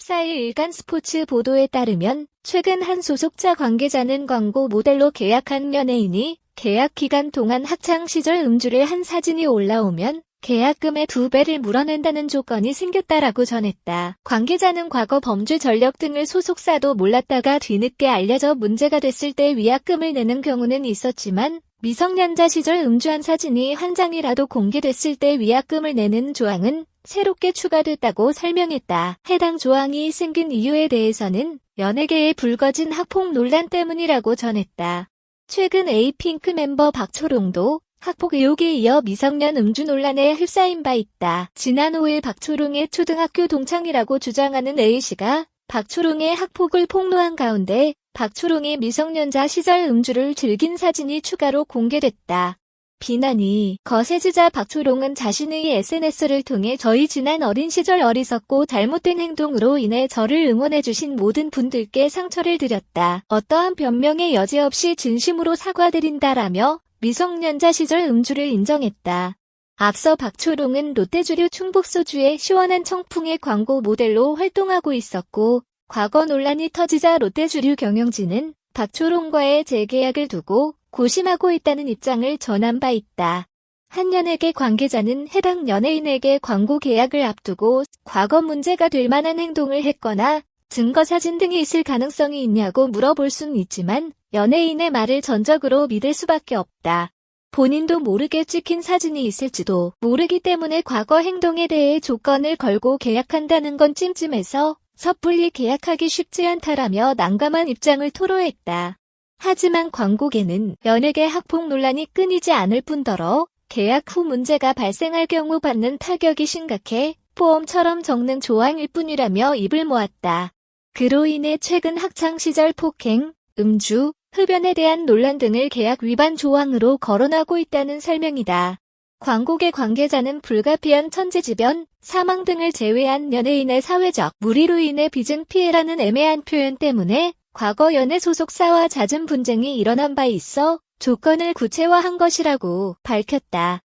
14일 일간 스포츠 보도에 따르면 최근 한 소속사 관계자는 광고 모델로 계약한 연예인이 계약 기간 동안 학창시절 음주를 한 사진이 올라오면 계약금의 2배를 물어낸다는 조건이 생겼다라고 전했다. 관계자는 과거 범죄 전력 등을 소속사도 몰랐다가 뒤늦게 알려져 문제가 됐을 때 위약금을 내는 경우는 있었지만 미성년자 시절 음주한 사진이 한 장이라도 공개됐을 때 위약금을 내는 조항은 새롭게 추가됐다고 설명했다. 해당 조항이 생긴 이유에 대해서는 연예계에 불거진 학폭 논란 때문이라고 전했다. 최근 에이핑크 멤버 박초롱도 학폭 의혹에 이어 미성년 음주 논란에 휩싸인 바 있다. 지난 5일 박초롱의 초등학교 동창이라고 주장하는 A씨가 박초롱의 학폭을 폭로한 가운데 박초롱이 미성년자 시절 음주를 즐긴 사진이 추가로 공개됐다. 비난이 거세지자 박초롱은 자신의 SNS를 통해 저희 지난 어린 시절 어리석고 잘못된 행동으로 인해 저를 응원해주신 모든 분들께 상처를 드렸다. 어떠한 변명의 여지 없이 진심으로 사과드린다라며 미성년자 시절 음주를 인정했다. 앞서 박초롱은 롯데주류 충북소주의 시원한 청풍의 광고 모델로 활동하고 있었고 과거 논란이 터지자 롯데주류 경영진은 박초롱과의 재계약을 두고 고심하고 있다는 입장을 전한 바 있다. 한 연예계 관계자는 해당 연예인에게 광고 계약을 앞두고 과거 문제가 될 만한 행동을 했거나 증거사진 등이 있을 가능성이 있냐고 물어볼 수는 있지만 연예인의 말을 전적으로 믿을 수밖에 없다. 본인도 모르게 찍힌 사진이 있을지도 모르기 때문에 과거 행동에 대해 조건을 걸고 계약한다는 건 찜찜해서 섣불리 계약하기 쉽지 않다라며 난감한 입장을 토로했다. 하지만 광고계는 연예계 학폭 논란이 끊이지 않을 뿐더러 계약 후 문제가 발생할 경우 받는 타격이 심각해 포옹처럼 적는 조항일 뿐이라며 입을 모았다. 그로 인해 최근 학창시절 폭행, 음주, 흡연에 대한 논란 등을 계약 위반 조항으로 거론하고 있다는 설명이다. 광고계 관계자는 불가피한 천재지변, 사망 등을 제외한 연예인의 사회적 무리로 인해 빚은 피해라는 애매한 표현 때문에 과거 연예 소속사와 잦은 분쟁이 일어난 바 있어 조건을 구체화한 것이라고 밝혔다.